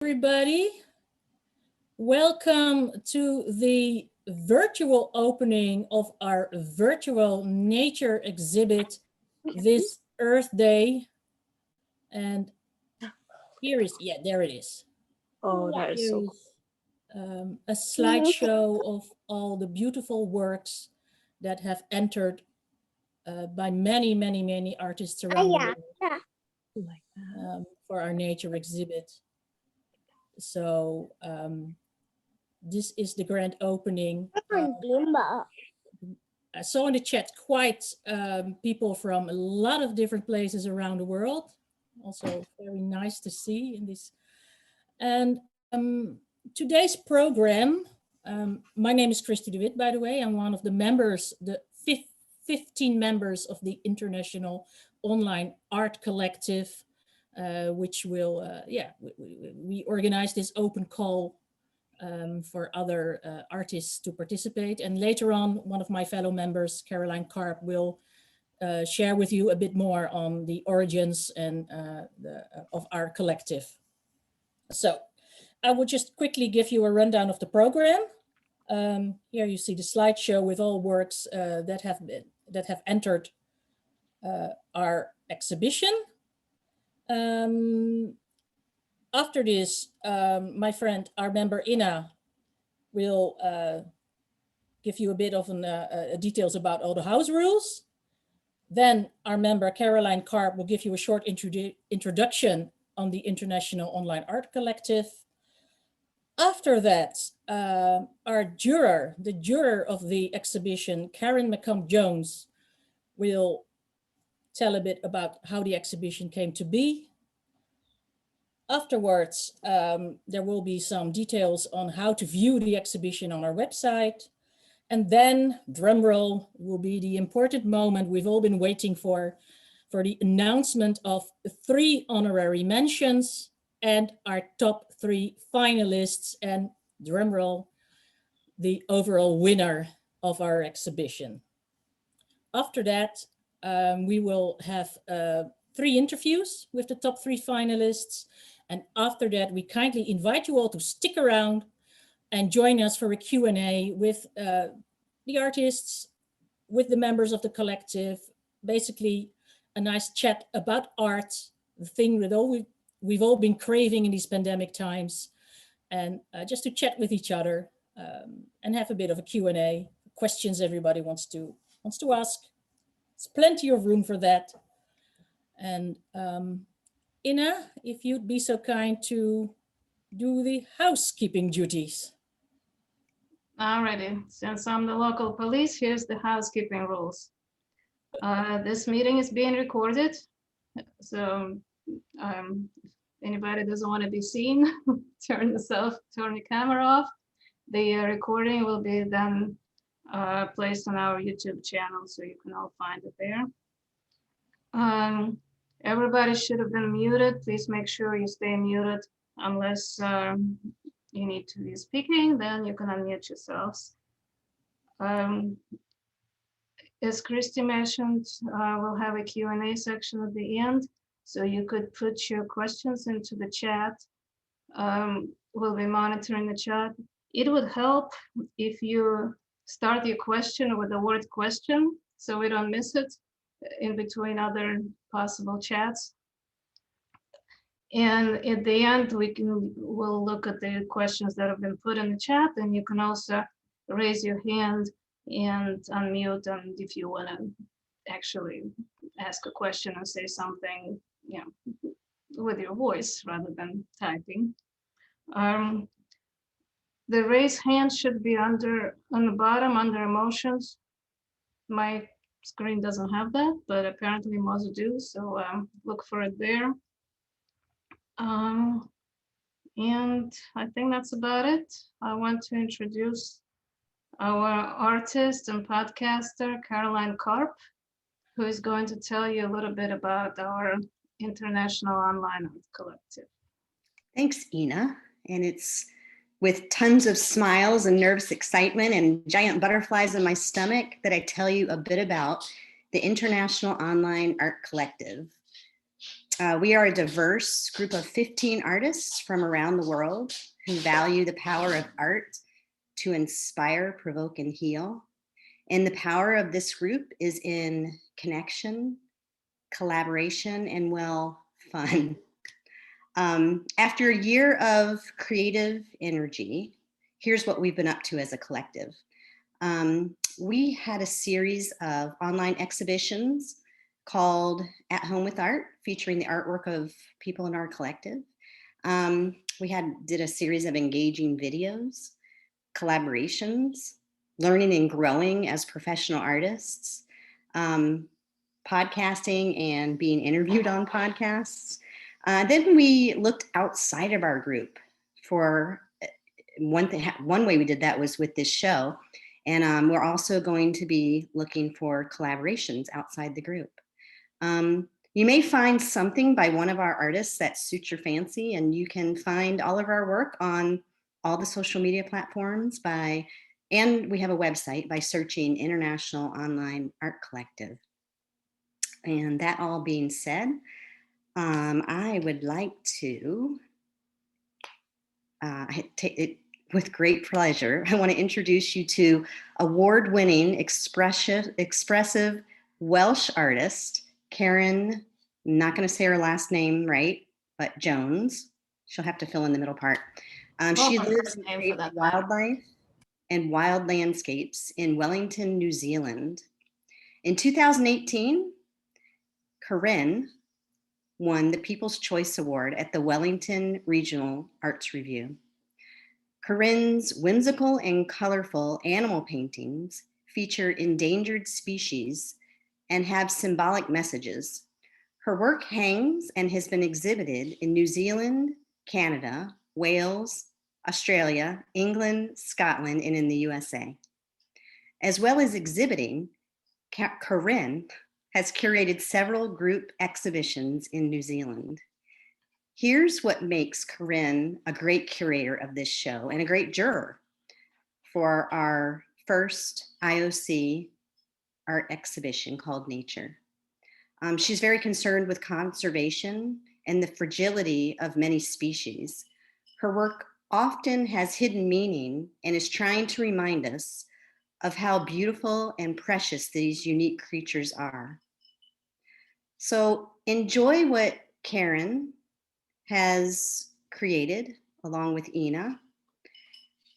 Everybody. Welcome to the virtual opening of our virtual nature exhibit this Earth Day. And there it is. Oh, that is Here so cool. is a slideshow of all the beautiful works that have entered by many artists around the world for our nature exhibit. So this is the grand opening. I saw in the chat quite people from a lot of different places around the world. Also very nice to see in this. And today's program, my name is Christy de Wit, by the way. I'm one of the members, the 15 members of the International Online Art Collective, which will, we organize this open call for other artists to participate. And later on, one of my fellow members, Caroline Karp, will share with you a bit more on the origins and of our collective. So I would just quickly give you a rundown of the program. Here you see the slideshow with all works that have entered our exhibition. After this, my friend, our member Ina, will give you a bit of details about all the house rules. Then our member Caroline Karp will give you a short introduction on the International Online Art Collective. After that, our the juror of the exhibition, Karen McComb-Jones, will tell a bit about how the exhibition came to be. Afterwards, there will be some details on how to view the exhibition on our website. And then, drumroll, will be the important moment we've all been waiting for the announcement of 3 honorary mentions and our top 3 finalists, and drumroll, the overall winner of our exhibition. After that, we will have 3 interviews with the top 3 finalists. And after that, we kindly invite you all to stick around and join us for a Q&A with the artists, with the members of the collective, basically a nice chat about art, the thing that we've all been craving in these pandemic times, and just to chat with each other and have a bit of a Q&A, questions everybody wants to ask. There's plenty of room for that. And Ina, if you'd be so kind to do the housekeeping duties. Alrighty, since I'm the local police, here's the housekeeping rules. This meeting is being recorded, so anybody doesn't want to be seen, turn the camera off. The recording will be then placed on our YouTube channel, so you can all find it there. Everybody should have been muted. Please make sure you stay muted unless you need to be speaking, then you can unmute yourselves. As Christy mentioned, we'll have a Q&A section at the end, so you could put your questions into the chat. We'll be monitoring the chat. It would help if you start your question with the word question, so we don't miss it in between other possible chats. And at the end, we'll look at the questions that have been put in the chat, and you can also raise your hand and unmute, and if you want to actually ask a question or say something, you know, with your voice rather than typing. The raise hand should be on the bottom under emotions. My screen doesn't have that, but apparently most do, so look for it there. And I think that's about it. I want to introduce our artist and podcaster, Caroline Karp, who is going to tell you a little bit about our International Online Art Collective. Thanks, Ina. And it's with tons of smiles and nervous excitement and giant butterflies in my stomach that I tell you a bit about the International Online Art Collective. We are a diverse group of 15 artists from around the world who value the power of art to inspire, provoke, and heal. And the power of this group is in connection, collaboration, and, well, fun. After a year of creative energy, here's what we've been up to as a collective. We had a series of online exhibitions called At Home with Art, featuring the artwork of people in our collective. We did a series of engaging videos, collaborations, learning and growing as professional artists, podcasting and being interviewed on podcasts. Then we looked outside of our group for one way we did that was with this show. And we're also going to be looking for collaborations outside the group. You may find something by one of our artists that suits your fancy, and you can find all of our work on all the social media platforms and we have a website by searching International Online Art Collective. And that all being said, I would like to take it with great pleasure. I want to introduce you to award-winning expressive Welsh artist, Karen, I'm not going to say her last name right, but Jones. She'll have to fill in the middle part. She lives in wildlife and wild landscapes in Wellington, New Zealand. In 2018, Karen won the People's Choice Award at the Wellington Regional Arts Review. Karen's whimsical and colorful animal paintings feature endangered species and have symbolic messages. Her work hangs and has been exhibited in New Zealand, Canada, Wales, Australia, England, Scotland, and in the USA. As well as exhibiting, Karen has curated several group exhibitions in New Zealand. Here's what makes Karen a great curator of this show and a great juror for our first IOC art exhibition called Nature. She's very concerned with conservation and the fragility of many species. Her work often has hidden meaning and is trying to remind us of how beautiful and precious these unique creatures are. So enjoy what Karen has created along with Ina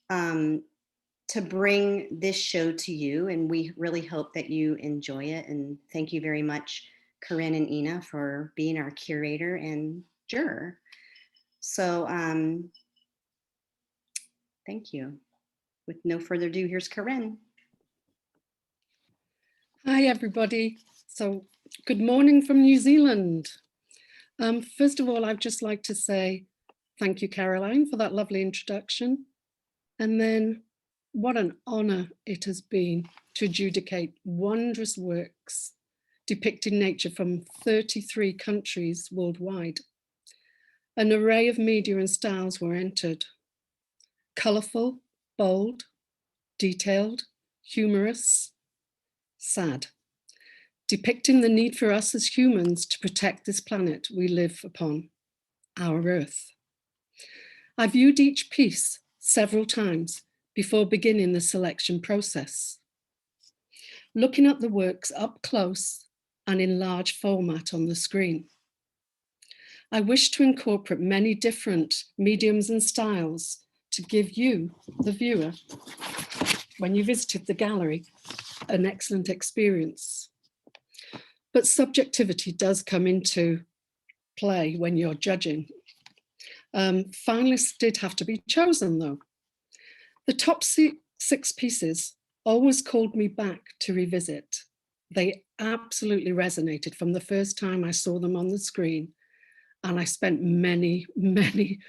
to bring this show to you. And we really hope that you enjoy it. And thank you very much, Corinne and Ina, for being our curator and juror. So thank you. With no further ado, here's Corinne. Hi, everybody. So good morning from New Zealand. First of all, I'd just like to say thank you, Caroline, for that lovely introduction. And then what an honor it has been to adjudicate wondrous works depicting nature from 33 countries worldwide. An array of media and styles were entered. Colorful, bold, detailed, humorous, sad, depicting the need for us as humans to protect this planet we live upon, our Earth. I viewed each piece several times before beginning the selection process, looking at the works up close and in large format on the screen. I wish to incorporate many different mediums and styles to give you, the viewer, when you visited the gallery, an excellent experience. But subjectivity does come into play when you're judging. Finalists did have to be chosen though. The top six pieces always called me back to revisit. They absolutely resonated from the first time I saw them on the screen. And I spent many, many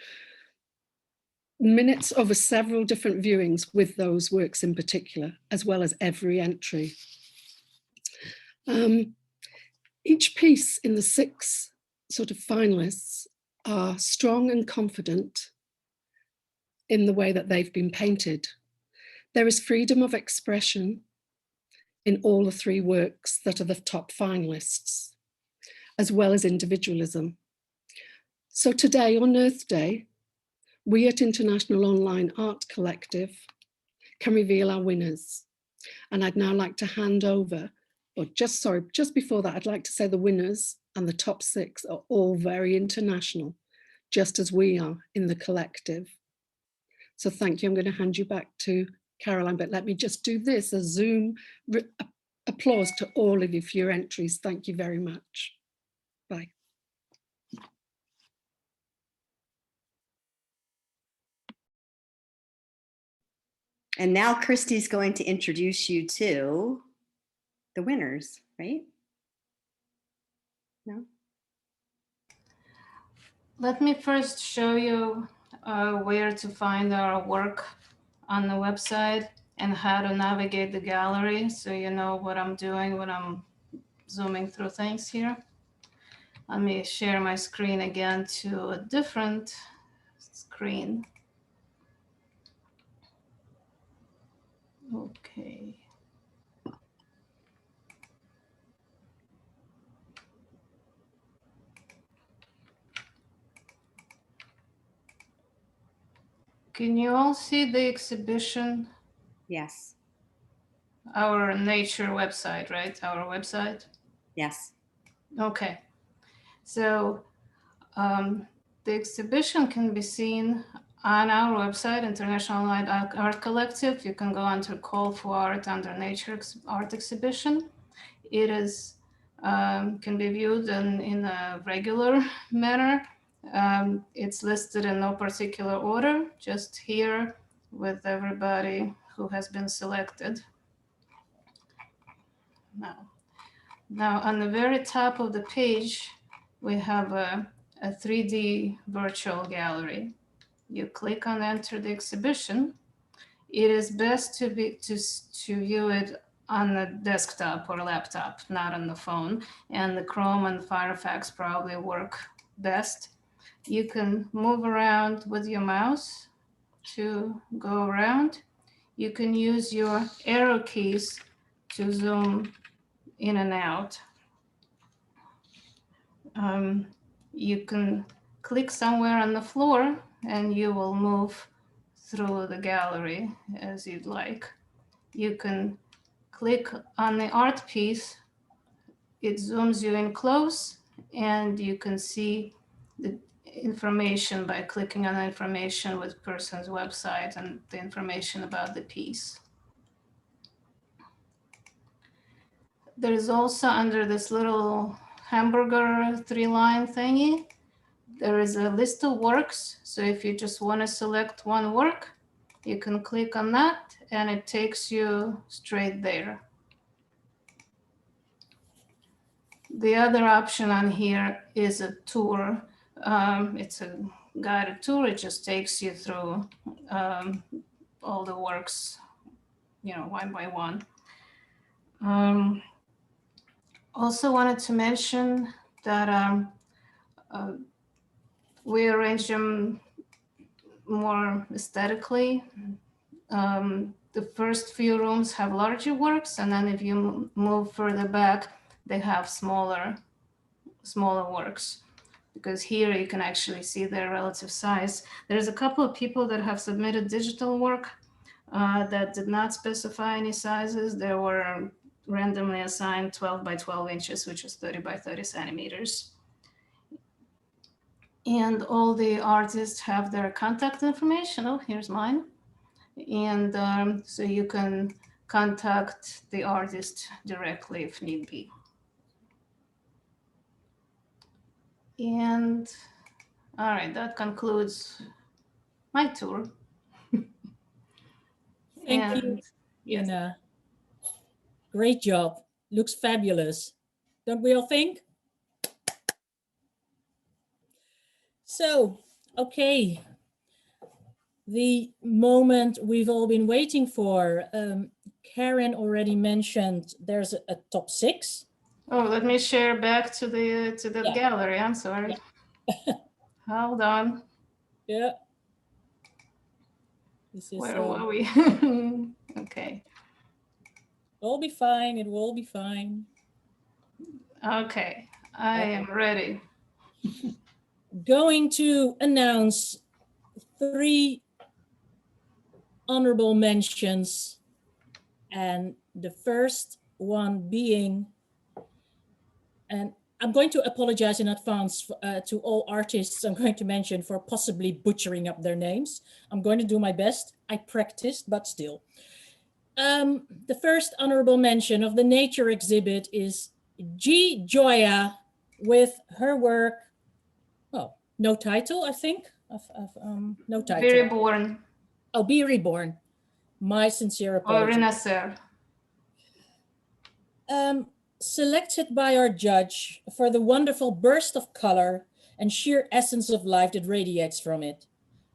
minutes over several different viewings with those works in particular, as well as every entry. Each piece in the six sort of finalists are strong and confident in the way that they've been painted. There is freedom of expression in all the three works that are the top finalists. as well as individualism. So today, on Earth Day, we at International Online Art Collective can reveal our winners. And I'd now like to hand over, or just before that, I'd like to say the winners and the top 6 are all very international, just as we are in the collective. So thank you. I'm going to hand you back to Caroline, but let me just do this, a Zoom applause to all of you for your entries. Thank you very much. Bye. And now Christy's going to introduce you to the winners, right? No? Let me first show you where to find our work on the website and how to navigate the gallery, so you know what I'm doing when I'm zooming through things here. Let me share my screen again to a different screen. Okay. Can you all see the exhibition? Yes. Our nature website, right? Our website? Yes. Okay. So the exhibition can be seen on our website, International Online Art Collective. You can go under Call for Art under Nature Art Exhibition. It is can be viewed in a regular manner. It's listed in no particular order, just here with everybody who has been selected. Now on the very top of the page, we have a 3D virtual gallery. You click on Enter the Exhibition. It is best to view it on the desktop or laptop, not on the phone. And the Chrome and Firefox probably work best. You can move around with your mouse to go around. You can use your arrow keys to zoom in and out. You can click somewhere on the floor and you will move through the gallery as you'd like. You can click on the art piece. It zooms you in close and you can see the information by clicking on the information with person's website and the information about the piece. There's also under this little hamburger 3-line thingy, there is a list of works. So if you just want to select one work, you can click on that and it takes you straight there. The other option on here is a tour. It's a guided tour. It just takes you through all the works, you know, one by one. Also wanted to mention that we arrange them more aesthetically. The first few rooms have larger works, and then if you move further back, they have smaller works. Because here you can actually see their relative size. There's a couple of people that have submitted digital work that did not specify any sizes. They were randomly assigned 12 by 12 inches, which is 30 by 30 centimeters. And all the artists have their contact information. Oh, here's mine. And so you can contact the artist directly if need be. And all right, that concludes my tour. Thank you, yes. Ina. Great job. Looks fabulous. Don't we all think? So, okay. The moment we've all been waiting for. Karen already mentioned there's a top 6. Oh, let me share back to the gallery. I'm sorry. Yeah. Hold on. Yeah. This is, where were we? Okay. It'll be fine. It will be fine. Okay. I am ready. Going to announce 3 honorable mentions, and the first one being, and I'm going to apologize in advance to all artists I'm going to mention for possibly butchering up their names. I'm going to do my best. I practiced, but still. The first honorable mention of the nature exhibit is G. Joya with her work, oh, no title, I think. No title. Be reborn Oh, Be Reborn. My sincere or apologies. renacer. Selected by our judge for the wonderful burst of color and sheer essence of life that radiates from it,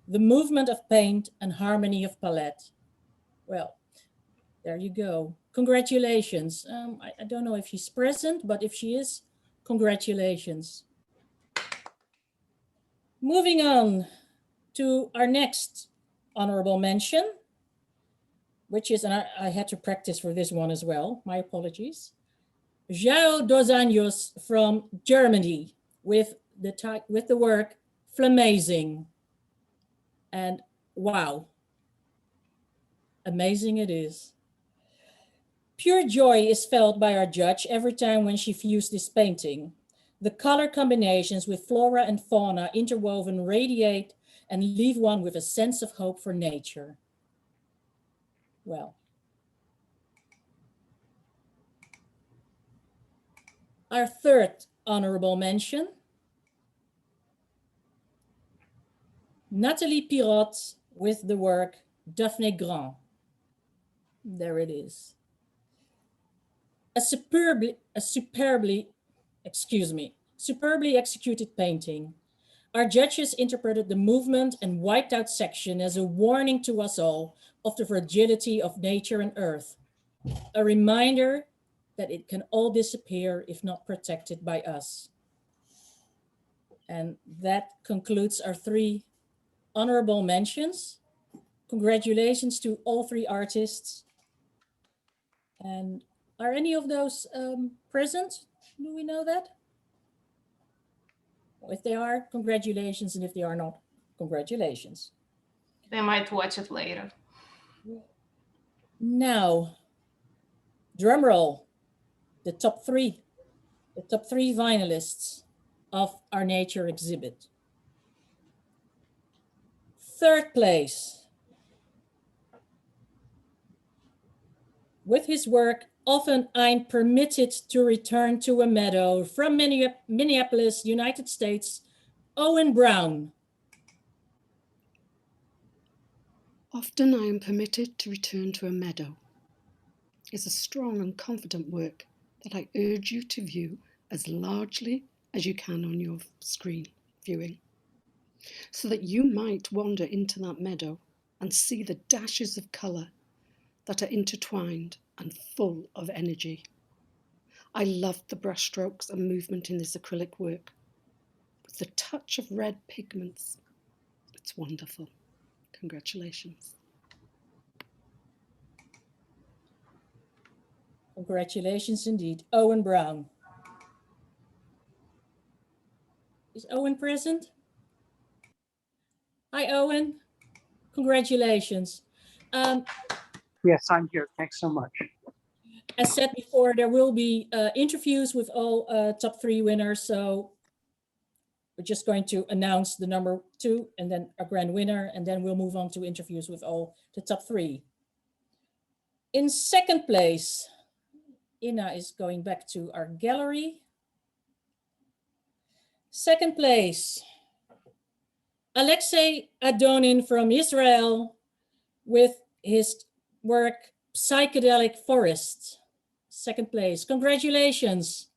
the movement of paint and harmony of palette. Well, there you go. Congratulations. I don't know if she's present, but if she is, congratulations. Moving on to our next honorable mention, which is, and I had to practice for this one as well, my apologies. João dos Anjos from Germany with the work Flamazing. And wow, amazing it is. Pure joy is felt by our judge every time when she views this painting. The color combinations with flora and fauna interwoven radiate and leave one with a sense of hope for nature. Well, our third honorable mention, Nathalie Pirot with the work Daphne Grand. There it is. A superbly executed painting. Our judges interpreted the movement and wiped out section as a warning to us all of the fragility of nature and earth. A reminder that it can all disappear if not protected by us. And that concludes our 3 honorable mentions. Congratulations to all 3 artists. And are any of those present? Do we know that? If they are, congratulations. And if they are not, congratulations. They might watch it later. Now, drum roll, the top 3 finalists of our nature exhibit. 3rd place, with his work, Often I'm Permitted to Return to a Meadow, from Minneapolis, United States, Owen Brown. Often I am permitted to return to a meadow is a strong and confident work that I urge you to view as largely as you can on your screen viewing, so that you might wander into that meadow and see the dashes of colour that are intertwined and full of energy. I loved the brushstrokes and movement in this acrylic work, with the touch of red pigments. It's wonderful. Congratulations. Congratulations indeed, Owen Brown. Is Owen present? Hi, Owen. Congratulations. Yes, I'm here. Thanks so much. As said before, there will be interviews with all top 3 winners. So we're just going to announce the number 2 and then a grand winner, and then we'll move on to interviews with all the top 3. In 2nd place, Ina is going back to our gallery. 2nd place, Alexei Adonin from Israel with his work Psychedelic Forest. 2nd place, congratulations.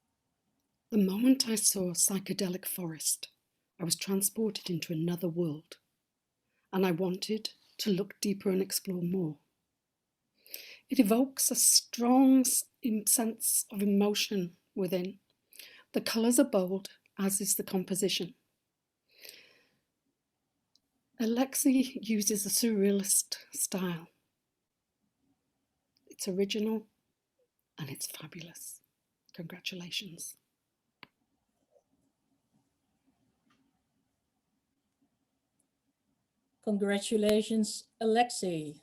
The moment I saw Psychedelic Forest, I was transported into another world, and I wanted to look deeper and explore more. It evokes a strong sense of emotion within. The colours are bold, as is the composition. Alexei uses a surrealist style. It's original and it's fabulous. Congratulations. Congratulations, Alexei.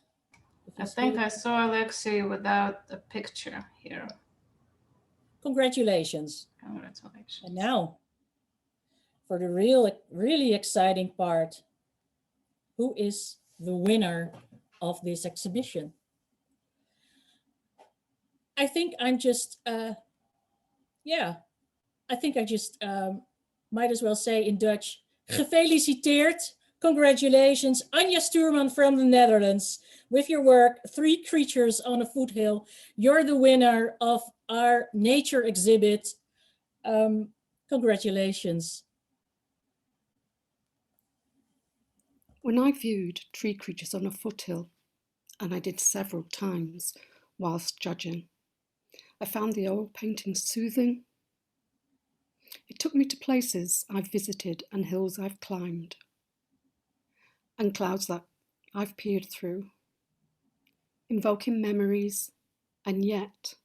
If I he's think here. I saw Alexei without a picture here. Congratulations. Congratulations. And now, for the really exciting part, who is the winner of this exhibition? I think I'm just, yeah, I think I just might as well say in Dutch, gefeliciteerd, congratulations, Anja Stuurman from the Netherlands. With your work, 3 Creatures on a Foothill, you're the winner of our nature exhibit. Congratulations. When I viewed Tree Creatures on a Foothill, and I did several times whilst judging, I found the oil painting soothing. It took me to places I've visited and hills I've climbed, and clouds that I've peered through, invoking memories, and yet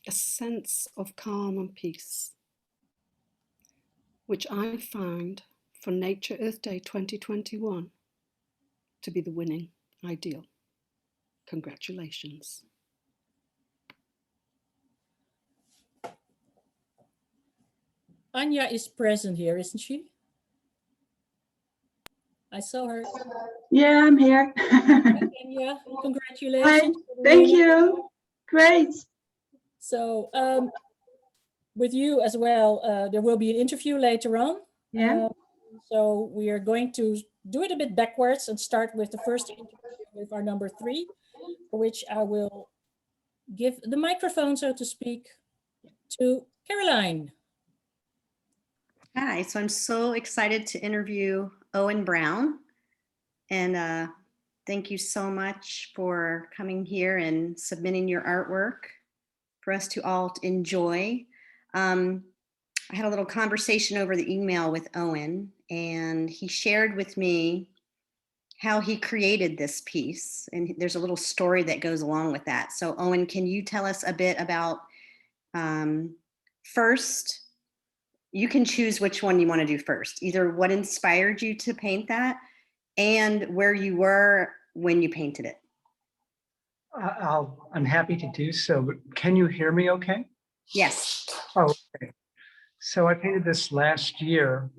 a sense of calm and peace, which I found for Nature Earth Day 2021 to be the winning ideal. Congratulations. Anja is present here, isn't she? I saw her. Yeah, I'm here. Anja, congratulations. Hi, thank you. Great. So with you as well, there will be an interview later on. Yeah. So we are going to do it a bit backwards and start with the first interview with our number 3, for which I will give the microphone, so to speak, to Caroline. Hi, so I'm so excited to interview Owen Brown. And thank you so much for coming here and submitting your artwork for us to all enjoy. I had a little conversation over the email with Owen, and he shared with me how he created this piece. And there's a little story that goes along with that. So Owen, can you tell us a bit about, first, you can choose which one you want to do first, either what inspired you to paint that and where you were when you painted it. I'm happy to do so, but can you hear me okay? Yes. Oh, okay. So I painted this last year.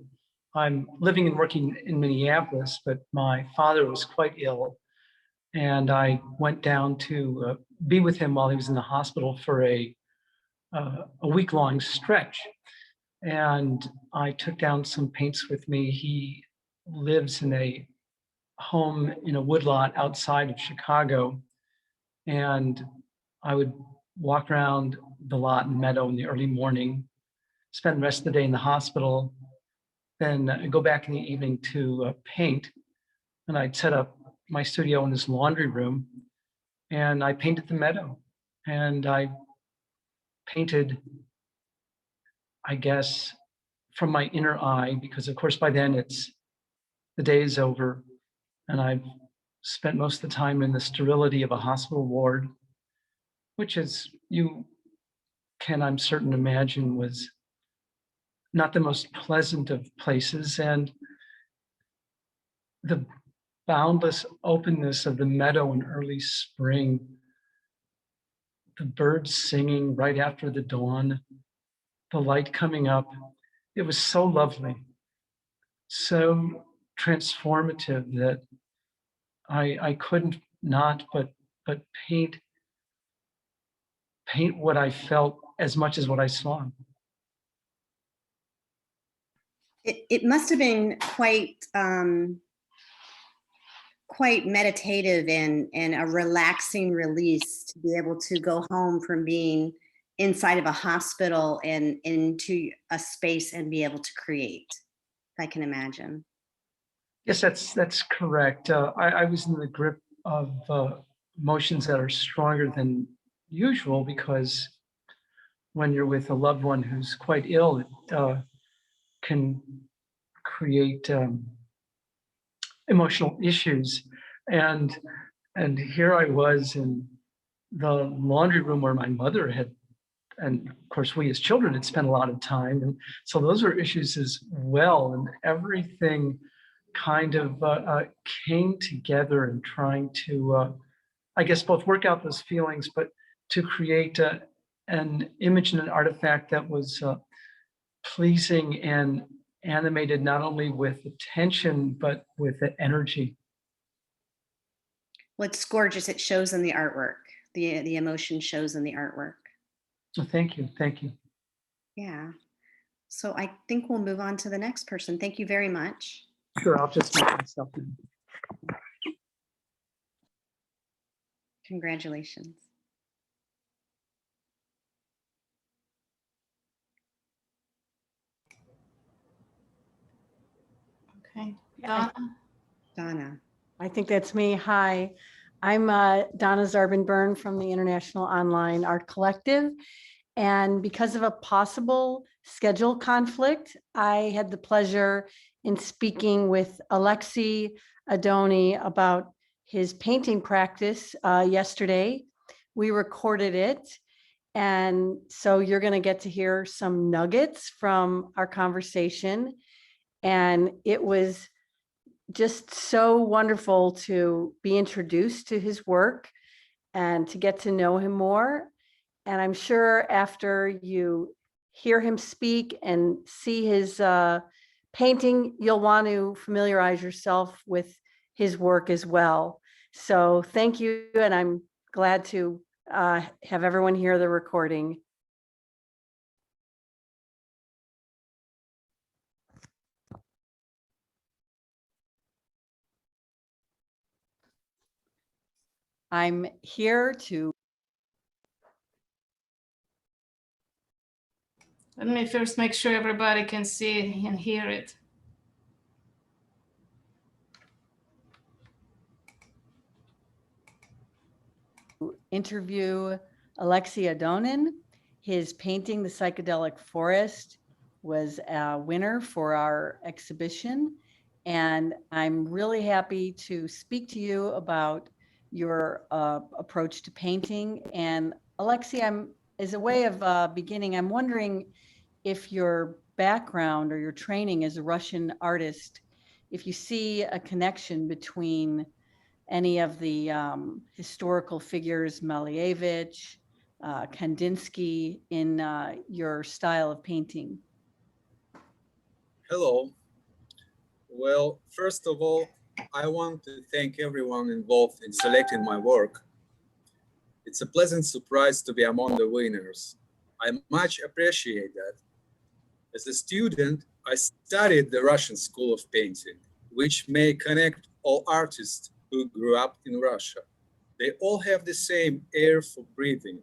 I'm living and working in Minneapolis, but my father was quite ill. And I went down to be with him while he was in the hospital for a week-long stretch. And I took down some paints with me. He lives in a home in a woodlot outside of Chicago. And I would walk around the lot and meadow in the early morning, spend the rest of the day in the hospital, then go back in the evening to paint. And I'd set up my studio in this laundry room, and I painted the meadow. And I painted, I guess, from my inner eye, because of course by then the day is over, and I've spent most of the time in the sterility of a hospital ward, which, as you can, I'm certain, imagine, was not the most pleasant of places. And the boundless openness of the meadow in early spring, the birds singing right after the dawn, the light coming up, it was so lovely, so transformative that I couldn't not but paint what I felt as much as what I saw. It must have been quite meditative and a relaxing release to be able to go home from being inside of a hospital and into a space and be able to create, if I can imagine. Yes, that's correct. I was in the grip of emotions that are stronger than usual, because when you're with a loved one who's quite ill, it can create emotional issues. And here I was in the laundry room where my mother had, and of course we as children had spent a lot of time. And so those were issues as well. And everything kind of came together in trying to, I guess, both work out those feelings, but to create an image and an artifact that was pleasing and animated not only with attention, but with the energy. Well, it's gorgeous. It shows in the artwork. The emotion shows in the artwork. So thank you. Thank you. Yeah. So I think we'll move on to the next person. Thank you very much. Sure, I'll just make myself in. Congratulations. Okay, Yeah, Donna? Donna. I think that's me. Hi, I'm Donna Zarbin-Byrne from the International Online Art Collective. And because of a possible schedule conflict, I had the pleasure in speaking with Alexi Adoni about his painting practice yesterday. We recorded it. And so you're going to get to hear some nuggets from our conversation. And it was just so wonderful to be introduced to his work and to get to know him more. And I'm sure after you hear him speak and see his painting, you'll want to familiarize yourself with his work as well. So thank you. And I'm glad to have everyone hear the recording. I'm here to Let me first make sure everybody can see and hear it. interview Alexi Adonin. His painting, The Psychedelic Forest, was a winner for our exhibition. And I'm really happy to speak to you about your approach to painting. And Alexi, as a way of beginning, I'm wondering if your background or your training as a Russian artist, if you see a connection between any of the historical figures, Malevich, Kandinsky, in your style of painting? Hello. Well, first of all, I want to thank everyone involved in selecting my work. It's a pleasant surprise to be among the winners. I much appreciate that. As a student, I studied the Russian School of Painting, which may connect all artists who grew up in Russia. They all have the same air for breathing.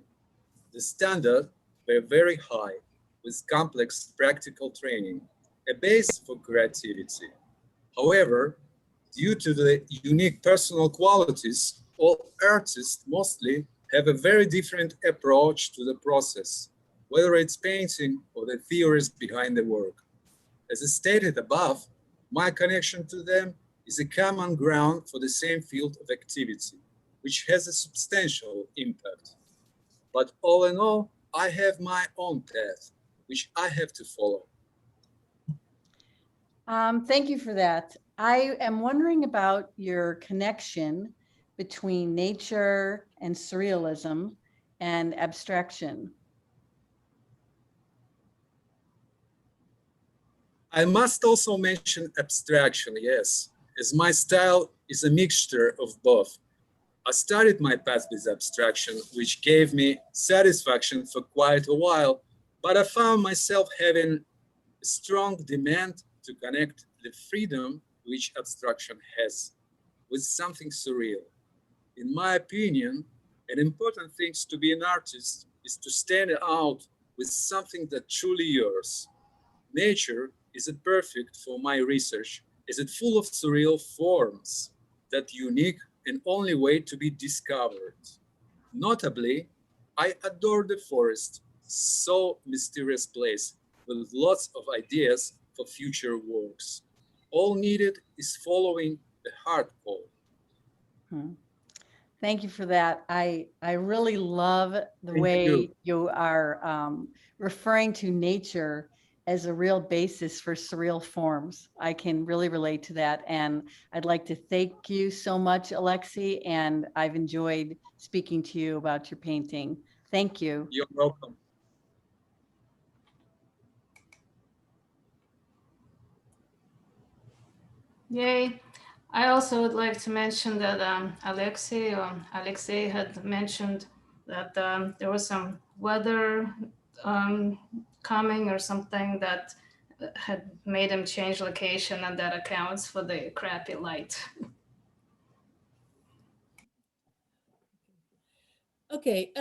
The standards were very high, with complex practical training, a base for creativity. However, due to the unique personal qualities, all artists mostly have a very different approach to the process, whether it's painting or the theories behind the work. As stated above, my connection to them is a common ground for the same field of activity, which has a substantial impact. But all in all, I have my own path, which I have to follow. Thank you for that. I am wondering about your connection between nature and surrealism and abstraction. I must also mention abstraction, yes, as my style is a mixture of both. I started my path with abstraction, which gave me satisfaction for quite a while, but I found myself having a strong demand to connect the freedom which abstraction has with something surreal. In my opinion, an important thing to be an artist is to stand out with something that truly yours. Nature is perfect for my research, as it's full of surreal forms that unique and only way to be discovered. Notably, I adore the forest, so mysterious place with lots of ideas for future works. All needed is following the heart call. Thank you for that. I really love the Thank way you. you are referring to nature as a real basis for surreal forms. I can really relate to that. And I'd like to thank you so much, Alexi, and I've enjoyed speaking to you about your painting. Thank you. You're welcome. Yay. I also would like to mention that Alexei had mentioned that there was some weather coming or something that had made him change location, and that accounts for the crappy light. Okay,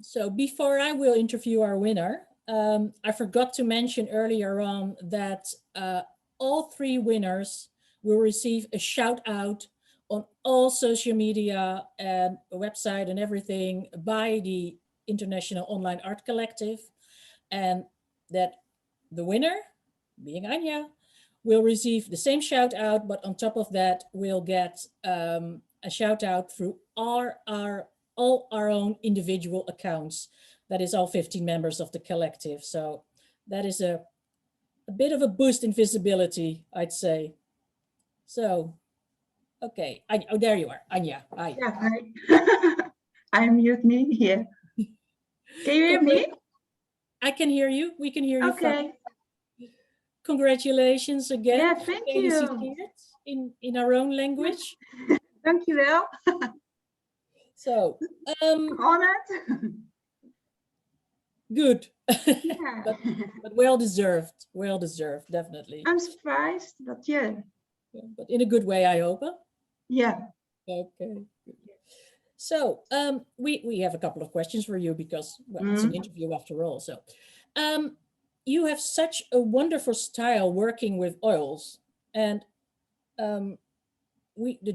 so before I will interview our winner, I forgot to mention earlier on that all 3 winners will receive a shout out on all social media and website and everything by the International Online Art Collective, and that the winner, being Anja, will receive the same shout out, but on top of that will get a shout out through all our own individual accounts. That is all 15 members of the collective. So that is a bit of a boost in visibility, I'd say. So, okay. Oh, there you are, Anja. Hi. Yeah, hi. Unmute me here. Can you hear me? I can hear you. We can hear you fine. Okay. Congratulations again. Yeah, thank you. In our own language. Dankjewel. So, Honored. good. Yeah. but well deserved, definitely. I'm surprised, but yeah. Yeah, but in a good way, I hope. Huh? Yeah. Okay. So we have a couple of questions for you because well, it's an interview after all. So you have such a wonderful style working with oils, and the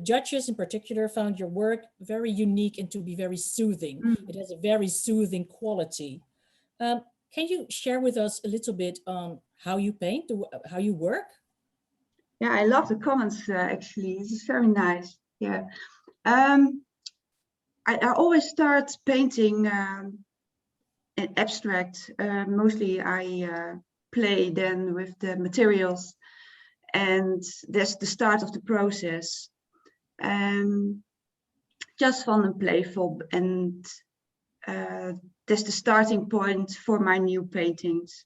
judges in particular found your work very unique and to be very soothing. It has a very soothing quality. Can you share with us a little bit on how you paint, how you work? Yeah, I love the comments actually. This is very nice. Yeah. I always start painting in abstract. Mostly I play then with the materials, and that's the start of the process. Just fun and playful, and that's the starting point for my new paintings.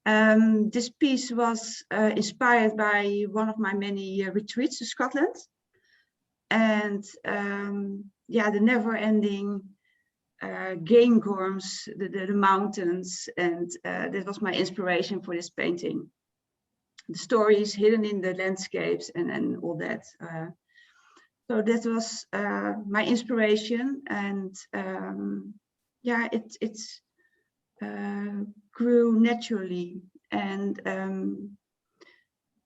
This piece was inspired by one of my many retreats to Scotland, and yeah, the never-ending game gorms, the mountains, and that was my inspiration for this painting. The stories hidden in the landscapes and all that. So that was my inspiration, and yeah, it grew naturally. And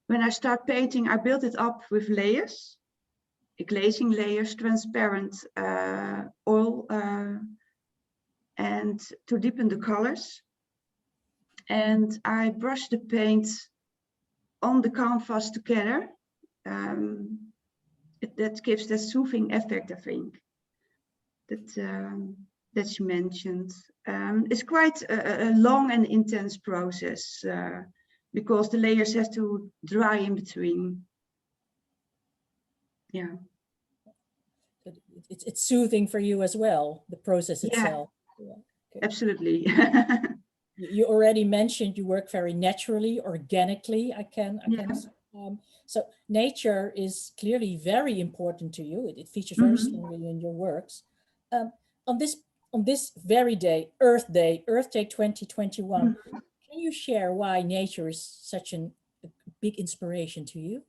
when I start painting, I build it up with layers, glazing layers, transparent oil, and to deepen the colors. And I brush the paint on the canvas together. That gives that soothing effect, I think, that you mentioned. It's quite a long and intense process because the layers have to dry in between. Yeah. It's soothing for you as well, the process itself. Yeah, okay. Absolutely. You already mentioned you work very naturally, organically. I can so nature is clearly very important to you. It features very strongly in your works. On this very day, Earth Day 2021, can you share why nature is such a big inspiration to you?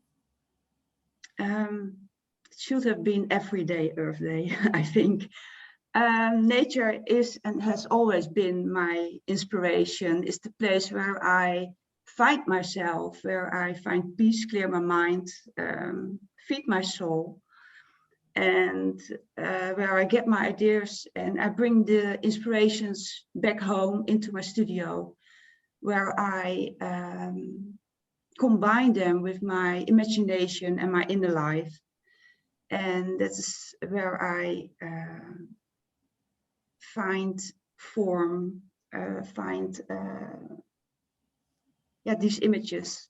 It should have been every day Earth Day, I think. Nature is and has always been my inspiration. It's the place where I find myself, where I find peace, clear my mind, feed my soul, and where I get my ideas and I bring the inspirations back home into my studio, where I combine them with my imagination and my inner life. And that's where I find form, find yeah, these images.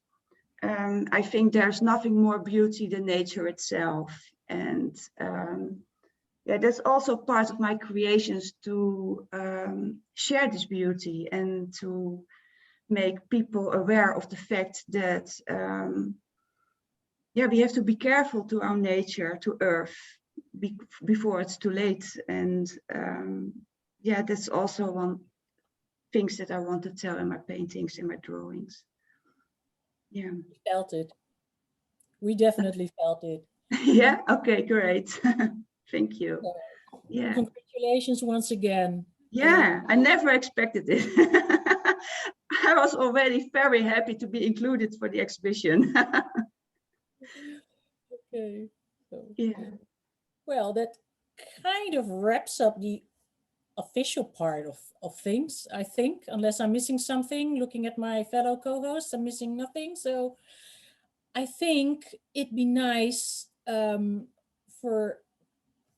I think there's nothing more beauty than nature itself. And yeah, that's also part of my creations, to share this beauty and to make people aware of the fact that yeah, we have to be careful to our nature, to Earth, before it's too late. And yeah, that's also one things that I want to tell in my paintings, in my drawings. Yeah. We felt it. We definitely felt it. Yeah, okay, great. Thank you. So, Yeah. congratulations once again. Yeah, I never expected it. I was already very happy to be included for the exhibition. Okay. So, Yeah. well, that kind of wraps up the official part of things, I think, unless I'm missing something. Looking at my fellow co-hosts, I'm missing nothing. So I think it'd be nice for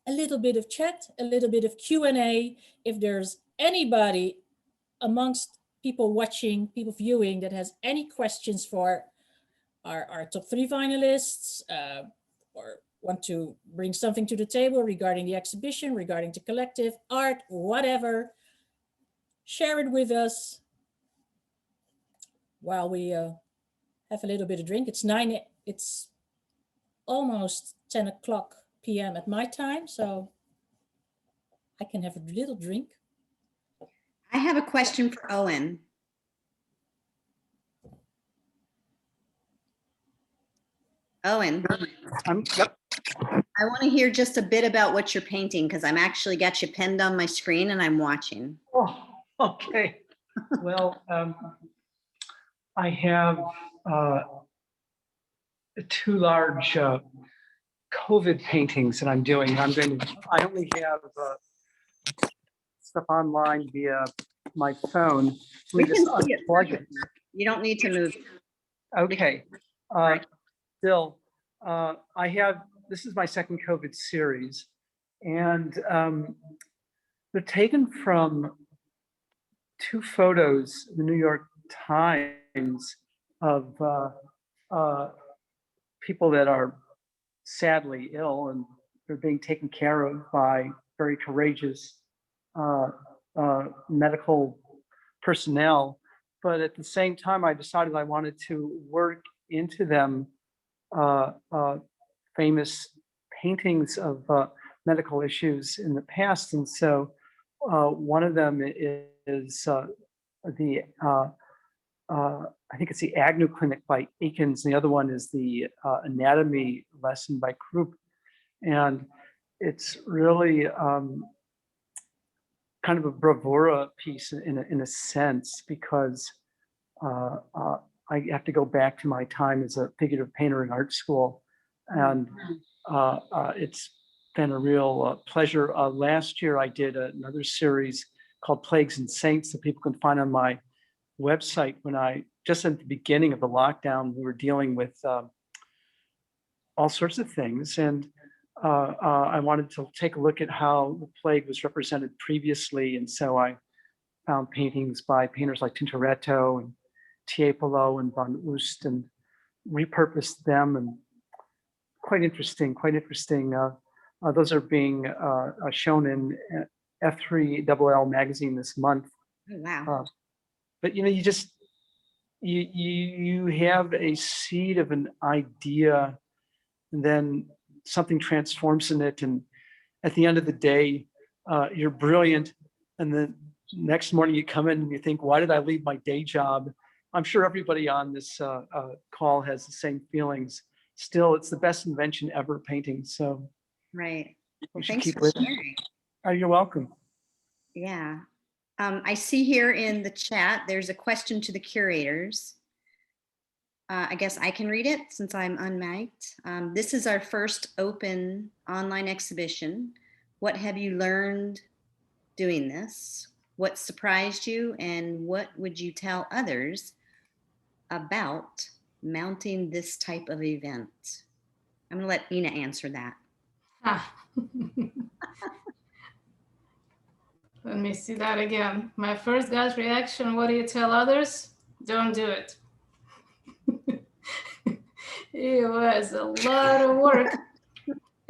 a little bit of chat, a little bit of Q&A. If there's anybody amongst people watching, people viewing, that has any questions for our top 3 finalists, or want to bring something to the table regarding the exhibition, regarding the collective, art, whatever, share it with us while we have a little bit of drink. It's almost 10 o'clock p.m. at my time, so I can have a little drink. I have a question for Owen. Owen, Yep. I want to hear just a bit about what you're painting, because I'm actually got you pinned on my screen and I'm watching. Oh, okay. Well, I have 2 large COVID paintings that I'm doing. I only have stuff online via my phone. We Let me can just see it. unplug it. You don't need to move. Okay. Right. Still, this is my second COVID series, and they're taken from 2 photos in the New York Times of people that are sadly ill, and they're being taken care of by very courageous medical personnel. But at the same time, I decided I wanted to work into them famous paintings of medical issues in the past. And so one of them is I think it's the Agnew Clinic by Eakins. And the other one is the anatomy lesson by Krupp. And it's really kind of a bravura piece in a sense, because I have to go back to my time as a figurative painter in art school. And it's been a real pleasure. Last year, I did another series called Plagues and Saints that people can find on my website. When just at the beginning of the lockdown, we were dealing with all sorts of things. And I wanted to take a look at how the plague was represented previously. And so I found paintings by painters like Tintoretto and Tiepolo and Van Oost, and repurposed them. And quite interesting. Those are being shown in F3LL magazine this month. Oh, wow. But you have a seed of an idea, and then something transforms in it. And at the end of the day, you're brilliant. And then next morning you come in and you think, why did I leave my day job? I'm sure everybody on this call has the same feelings. Still, it's the best invention ever, painting. So Right. Well, should thanks keep for with it. sharing. Oh, you're welcome. Yeah. I see here in the chat, there's a question to the curators. I guess I can read it since I'm unmiked. This is our first open online exhibition. What have you learned doing this? What surprised you, and what would you tell others about mounting this type of event? I'm gonna let Ina answer that. Let me see that again. My first gut reaction, what do you tell others? Don't do it. It was a lot of work,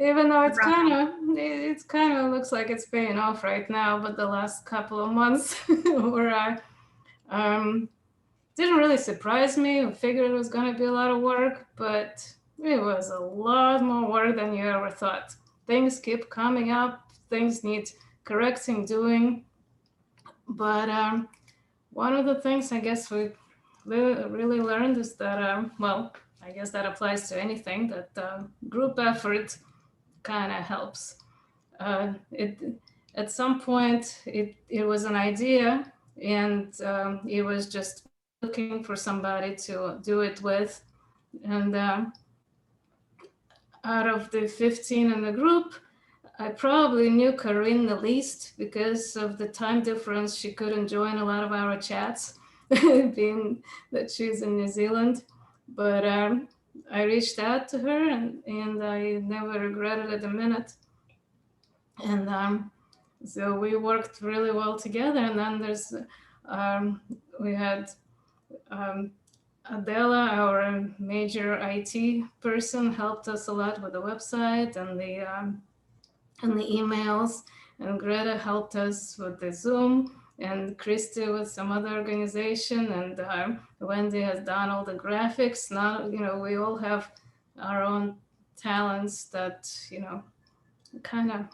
even though it's kind of looks like it's paying off right now. But the last couple of months where I didn't really surprise me. I figured it was going to be a lot of work, but it was a lot more work than you ever thought. Things keep coming up, things need correcting, doing. But one of the things I guess we really learned is that, well, I guess that applies to anything, that group effort kind of helps. At some point, it was an idea, and it was just looking for somebody to do it with. And out of the 15 in the group, I probably knew Corinne the least because of the time difference. She couldn't join a lot of our chats, being that she's in New Zealand. But I reached out to her, and I never regretted it a minute. And so we worked really well together. And then there's, we had Adela, our major IT person, helped us a lot with the website and the emails, and Greta helped us with the Zoom, and Christy with some other organization, and Wendy has done all the graphics. Now, you know, we all have our own talents that, you know, kind of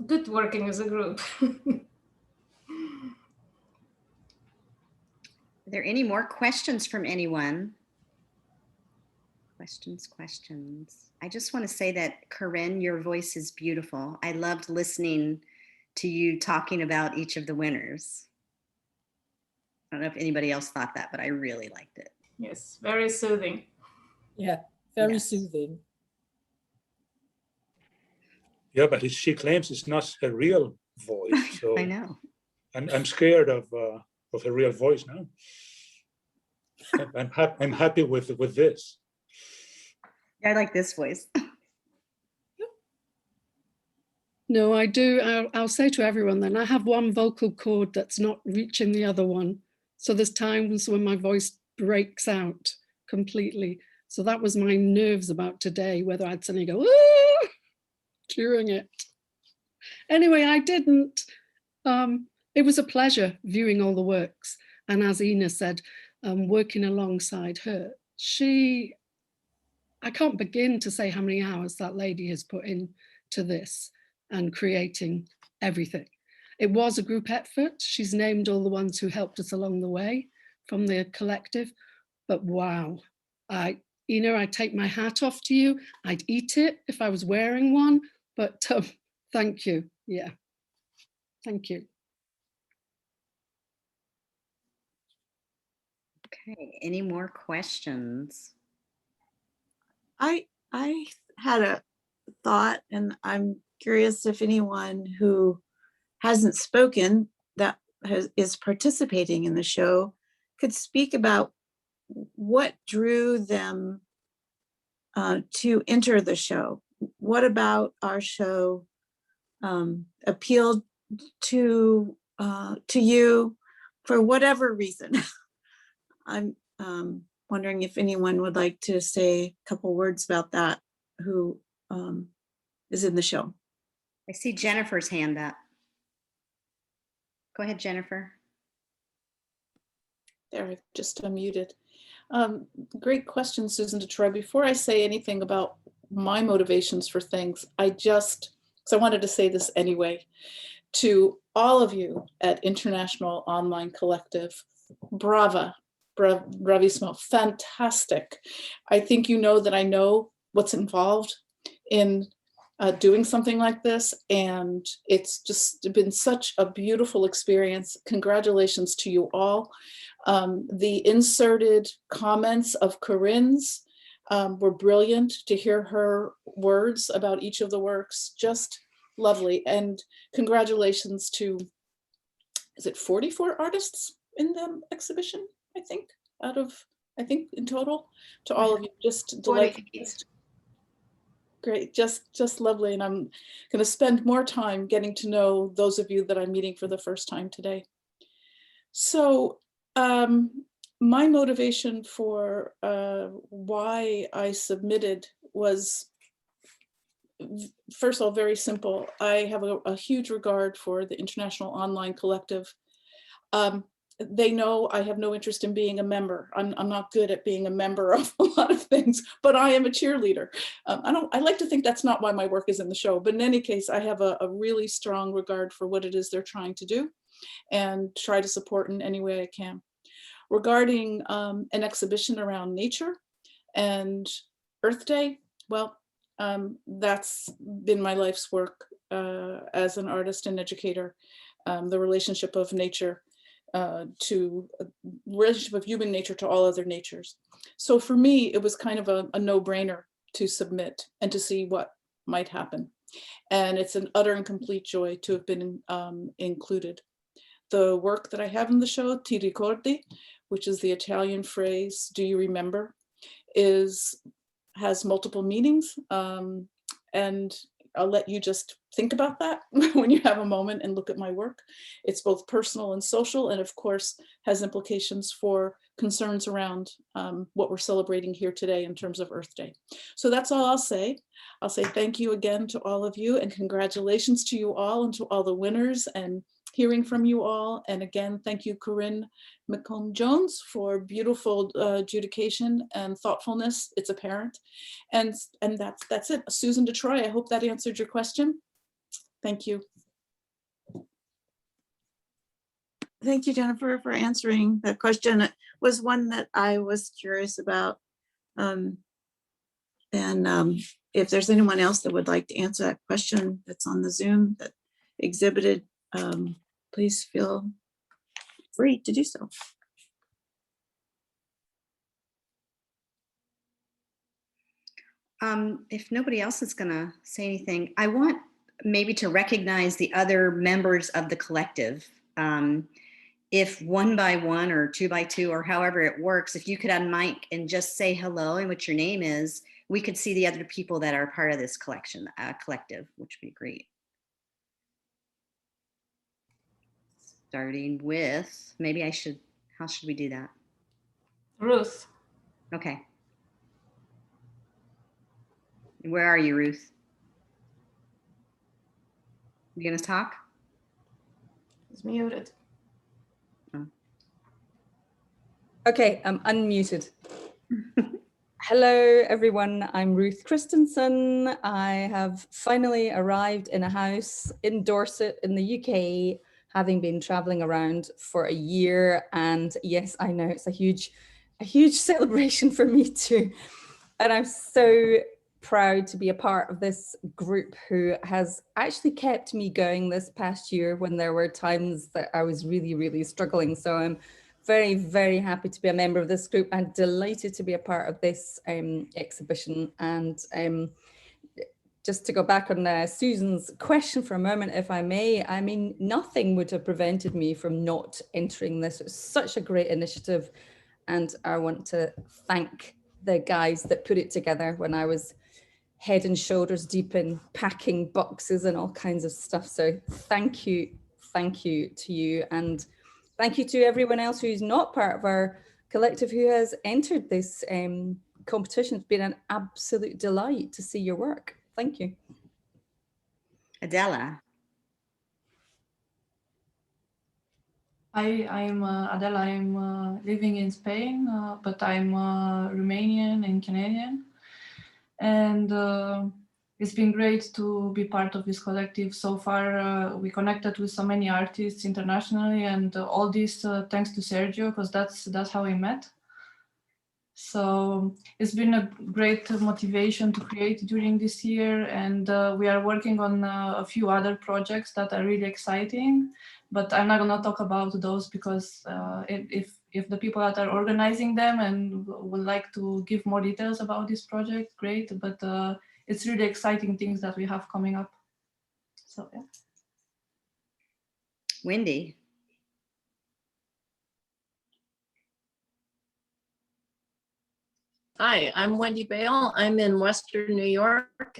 good working as a group. Are there any more questions from anyone? Questions. I just want to say that, Corinne, your voice is beautiful. I loved listening to you talking about each of the winners. I don't know if anybody else thought that, but I really liked it. Yes, very soothing. Yeah, very Yes. soothing. Yeah, but she claims it's not her real voice. So I know. I'm scared of her real voice now. I'm happy with this. I like this voice. No, I do. I'll say to everyone then, I have one vocal cord that's not reaching the other one. So there's times when my voice breaks out completely. So that was my nerves about today, whether I'd suddenly go, "Ooh!" during it. Anyway, I didn't. It was a pleasure viewing all the works. And as Ina said, working alongside her, I can't begin to say how many hours that lady has put into this and creating everything. It was a group effort. She's named all the ones who helped us along the way from the collective, but wow. Ina, I take my hat off to you. I'd eat it if I was wearing one, but thank you. Yeah, thank you. Okay, any more questions? I had a thought, and I'm curious if anyone who hasn't spoken that is participating in the show could speak about what drew them to enter the show. What about our show appealed to you for whatever reason? I'm wondering if anyone would like to say a couple words about that, who is in the show. I see Jennifer's hand up. Go ahead, Jennifer. There, I've just unmuted. Great question, Susan DeTroy. Before I say anything about my motivations for things, I wanted to say this anyway, to all of you at International Online Collective, brava, bravissimo, fantastic. I think you know that I know what's involved in doing something like this, and it's just been such a beautiful experience. Congratulations to you all. The inserted comments of Corinne's were brilliant. To hear her words about each of the works, just lovely. And congratulations to, is it 44 artists in the exhibition? I think in total, to all of you, just delightful. Great, just lovely. And I'm going to spend more time getting to know those of you that I'm meeting for the first time today. So My motivation for why I submitted was, first of all, very simple. I have a huge regard for the International Online Collective. They know I have no interest in being a member. I'm not good at being a member of a lot of things, but I am a cheerleader. I like to think that's not why my work is in the show, but in any case, I have a really strong regard for what it is they're trying to do and try to support in any way I can. Regarding an exhibition around nature and Earth Day, well, that's been my life's work as an artist and educator, the relationship of nature relationship of human nature to all other natures. So for me, it was kind of a no-brainer to submit and to see what might happen. And it's an utter and complete joy to have been included. The work that I have in the show, Ti ricordi, which is the Italian phrase, do you remember, has multiple meanings. And I'll let you just think about that when you have a moment and look at my work. It's both personal and social, and of course has implications for concerns around what we're celebrating here today in terms of Earth Day. So that's all I'll say. I'll say thank you again to all of you and congratulations to you all and to all the winners and hearing from you all. And again, thank you, Corinne McComb-Jones, for beautiful adjudication and thoughtfulness. It's apparent. And that's it. Susan DeTroy, I hope that answered your question. Thank you. Thank you, Jennifer, for answering the question. It was one that I was curious about. If there's anyone else that would like to answer that question that's on the Zoom that exhibited, please feel free to do so. If nobody else is going to say anything, I want maybe to recognize the other members of the collective. If one by one or two by two or however it works, if you could unmic and just say hello and what your name is, we could see the other people that are part of this collective, which would be great. Starting with, maybe I should, how should we do that? Ruth. Okay. Where are you, Ruth? You gonna talk? It's muted. Oh. Okay, I'm unmuted. Hello, everyone. I'm Ruth Christensen. I have finally arrived in a house in Dorset in the UK, having been traveling around for a year. And yes, I know it's a huge celebration for me too. And I'm so proud to be a part of this group who has actually kept me going this past year when there were times that I was really, really struggling. So I'm very, very happy to be a member of this group and delighted to be a part of this exhibition. And just to go back on Susan's question for a moment, if I may, I mean, nothing would have prevented me from not entering this. It's such a great initiative. And I want to thank the guys that put it together when I was head and shoulders deep in packing boxes and all kinds of stuff. So thank you to you. And thank you to everyone else who's not part of our collective who has entered this competition. It's been an absolute delight to see your work. Thank you. Adela. Hi, I'm Adela. I'm living in Spain, but I'm Romanian and Canadian. And it's been great to be part of this collective. So far, we connected with so many artists internationally, and all this thanks to Sergio, because that's how we met. So it's been a great motivation to create during this year, and we are working on a few other projects that are really exciting, but I'm not gonna talk about those because if the people that are organizing them and would like to give more details about this project, great, but it's really exciting things that we have coming up. So yeah. Wendy. Hi, I'm Wendy Bale. I'm in Western New York.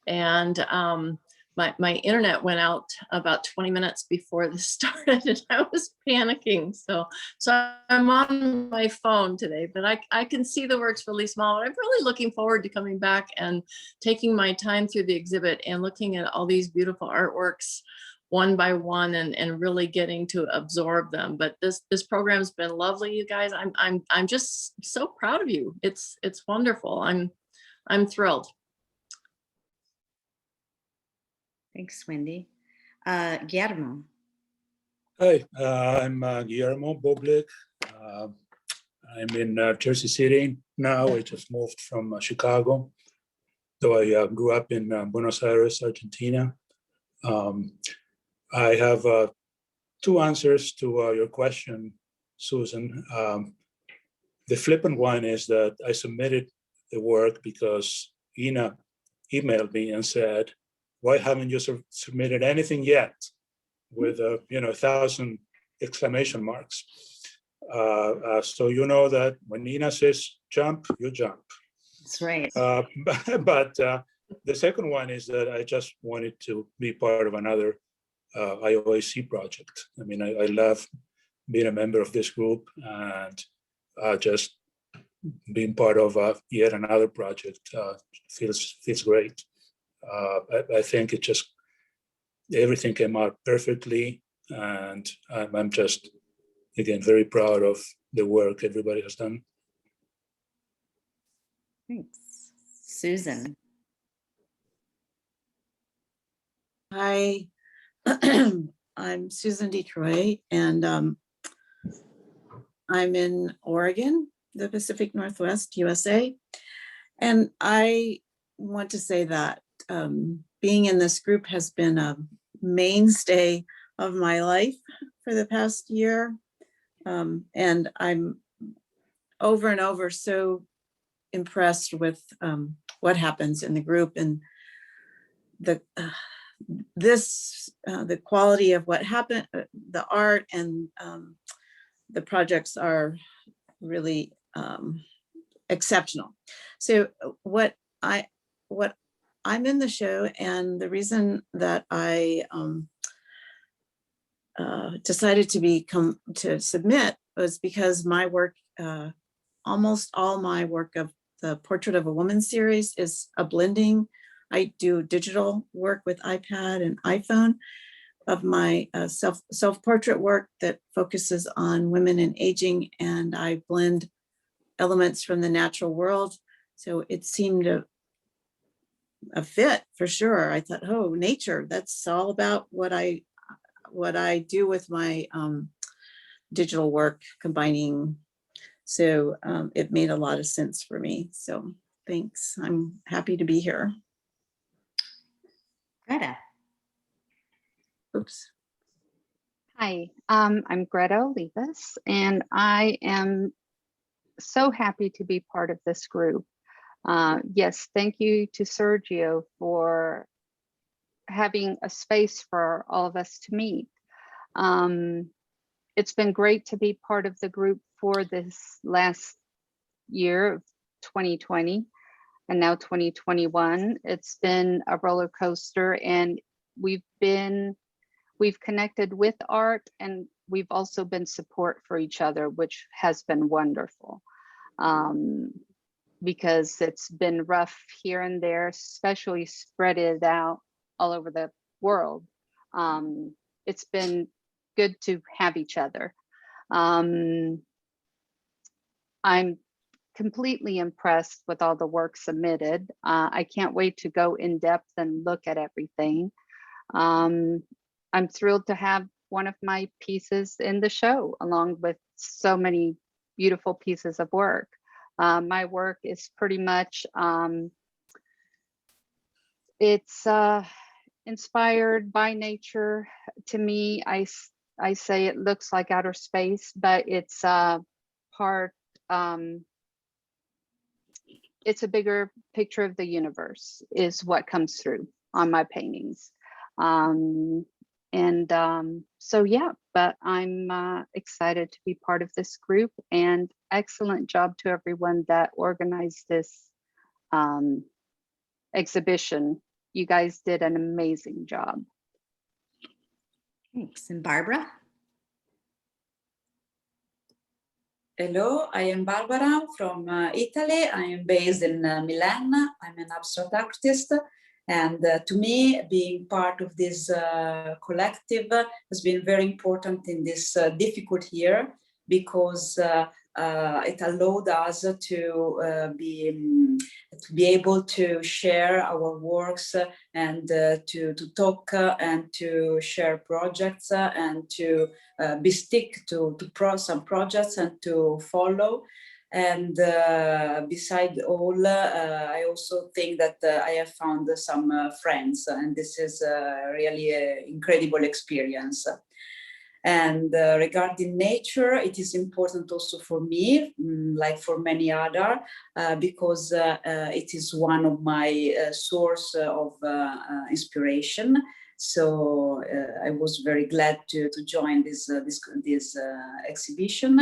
And my internet went out about 20 minutes before this started and I was panicking. So I'm on my phone today, but I can see the works really small. I'm really looking forward to coming back and taking my time through the exhibit and looking at all these beautiful artworks one by one and really getting to absorb them. But this program's been lovely, you guys. I'm just so proud of you. It's wonderful. I'm thrilled. Thanks, Wendy. Guillermo. Hi, I'm Guillermo Boblik. I'm in Jersey City now. I just moved from Chicago, though I grew up in Buenos Aires, Argentina. I have two answers to your question, Susan. The flippant one is that I submitted the work because Ina emailed me and said, why haven't you submitted anything yet? With 1,000 exclamation marks. So you know that when Ina says jump, you jump. That's right. But the second one is that I just wanted to be part of another IOAC project. I mean, I love being a member of this group, and just being part of yet another project feels great. I think it just, everything came out perfectly, and I'm just, again, very proud of the work everybody has done. Thanks. Susan. Hi, I'm Susan Detroit, and I'm in Oregon, the Pacific Northwest, USA. And I want to say that being in this group has been a mainstay of my life for the past year. And I'm over and over so impressed with what happens in the group, and the quality of what happened, the art and the projects are really exceptional. So I'm in the show, and the reason that I decided to submit was because my work, almost all my work of the Portrait of a Woman series is a blending. I do digital work with iPad and iPhone of my self-portrait work that focuses on women and aging, and I blend elements from the natural world. So it seemed a fit for sure. I thought, oh, nature, that's all about what I do with my digital work, combining. So it made a lot of sense for me. So thanks. I'm happy to be here. Greta. Oops. Hi, I'm Greta Olivas, and I am so happy to be part of this group. Yes, thank you to Sergio for having a space for all of us to meet. It's been great to be part of the group for this last year of 2020 and now 2021. It's been a roller coaster, and we've connected with art, and we've also been support for each other, which has been wonderful. Because it's been rough here and there, especially spread it out all over the world. It's been good to have each other. I'm completely impressed with all the work submitted. I can't wait to go in depth and look at everything. I'm thrilled to have one of my pieces in the show, along with so many beautiful pieces of work. My work is pretty much, it's inspired by nature. To me, I say it looks like outer space, but it's part, it's a bigger picture of the universe is what comes through on my paintings. So yeah, but I'm excited to be part of this group, and excellent job to everyone that organized this exhibition. You guys did an amazing job. Thanks. And Barbara? Hello, I am Barbara from Italy. I am based in Milan. I'm an abstract artist. And to me, being part of this collective has been very important in this difficult year, because it allowed us to be able to share our works and to talk and to share projects and to be stick to some projects and to follow. And beside all, I also think that I have found some friends, and this is really an incredible experience. And regarding nature, it is important also for me, like for many other, because it is one of my source of inspiration. So I was very glad to join this exhibition.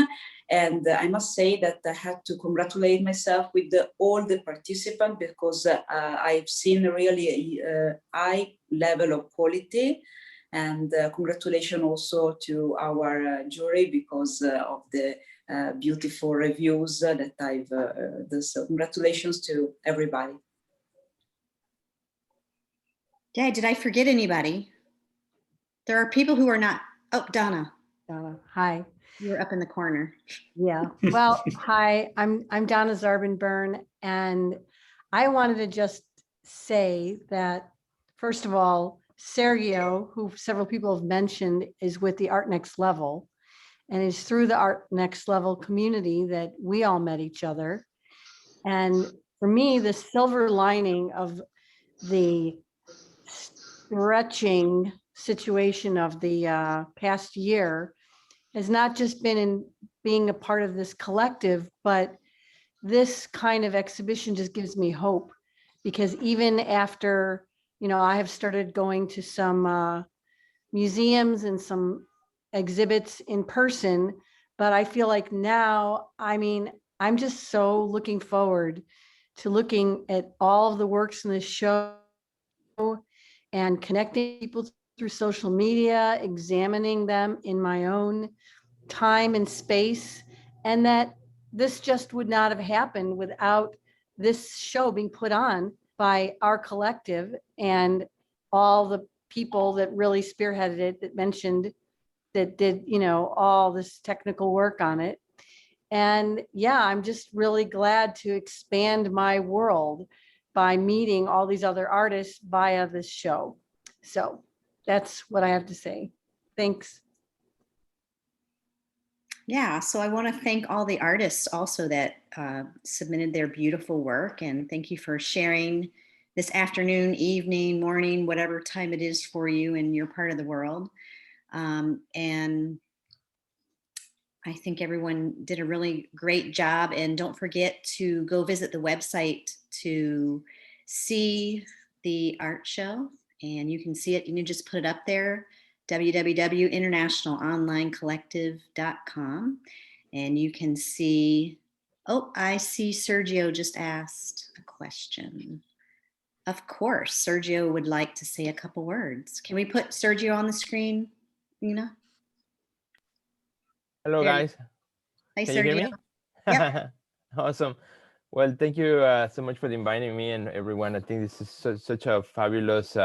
And I must say that I had to congratulate myself with all the participants, because I've seen really a high level of quality. And congratulations also to our jury, because of the beautiful reviews that I've so congratulations to everybody. Yeah, did I forget anybody? There are people who are not. Oh, Donna. Donna, hi. You're up in the corner. Yeah. Well, hi, I'm Donna Zarbenburn, and I wanted to just say that, first of all, Sergio, who several people have mentioned, is with the Art Next Level, and it's through the Art Next Level community that we all met each other. And for me, the silver lining of the stretching situation of the past year has not just been in being a part of this collective, but this kind of exhibition just gives me hope, because even after, I have started going to some museums and some exhibits in person, but I feel like now, I'm just so looking forward to looking at all of the works in this show and connecting people through social media, examining them in my own time and space, and that this just would not have happened without this show being put on by our collective and all the people that really spearheaded it, that mentioned, that did, all this technical work on it. And yeah, I'm just really glad to expand my world by meeting all these other artists via this show. So that's what I have to say. Thanks. Yeah, so I want to thank all the artists also that submitted their beautiful work, and thank you for sharing this afternoon, evening, morning, whatever time it is for you in your part of the world. And I think everyone did a really great job, and don't forget to go visit the website to see the art show, and you can see it. You can just put it up there, www.internationalonlinecollective.com, and you can see, oh, I see Sergio just asked a question. Of course, Sergio would like to say a couple words. Can we put Sergio on the screen, Nina? Hello, There guys. Hi, Can you hear Sergio. me? Yep. Awesome. Well, thank you so much for inviting me and everyone. I think this is such a fabulous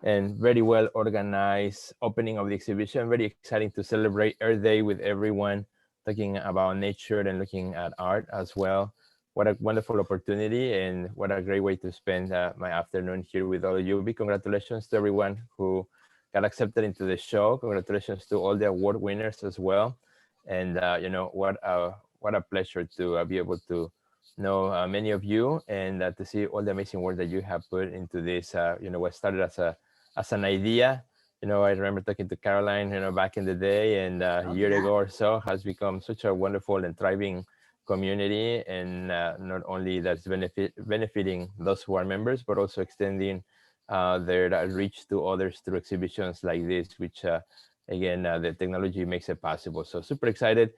and very well organized opening of the exhibition. Very exciting to celebrate Earth Day with everyone, talking about nature and looking at art as well. What a wonderful opportunity, and what a great way to spend my afternoon here with all of you. Big congratulations to everyone who got accepted into the show. Congratulations to all the award winners as well. And what a pleasure to be able to know many of you, and to see all the amazing work that you have put into this. What started as an idea. I remember talking to Caroline, back in the day, and a year ago or so, has become such a wonderful and thriving community, and not only that's benefiting those who are members, but also extending their reach to others through exhibitions like this, which again, the technology makes it possible. So super excited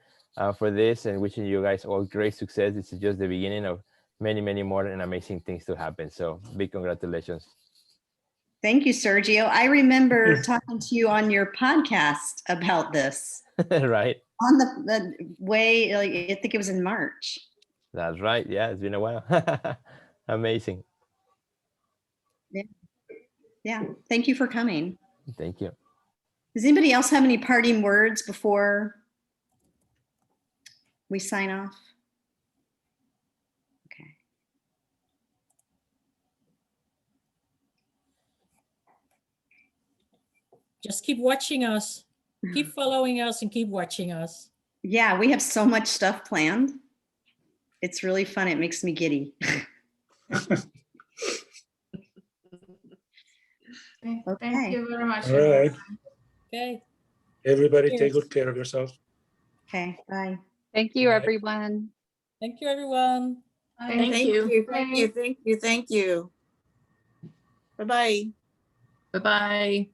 for this, and wishing you guys all great success. This is just the beginning of many, many more and amazing things to happen. So big congratulations. Thank you, Sergio. I remember talking to you on your podcast about this Right. on the way, like, I think it was in March. That's right. Yeah, it's been a while. Amazing. Yeah. Thank you for coming. Thank you. Does anybody else have any parting words before we sign off? Okay. Just keep watching us, keep following us, and keep watching us. Yeah, we have so much stuff planned. It's really fun. It makes me giddy. Thank you very much. All right. Okay. Everybody Cheers. take good care of yourself. Okay, bye. Thank you, Bye. everyone. Thank you, everyone. Thank Thank you. you. Thank you. Thank you. Thank you. Bye-bye. Bye-bye.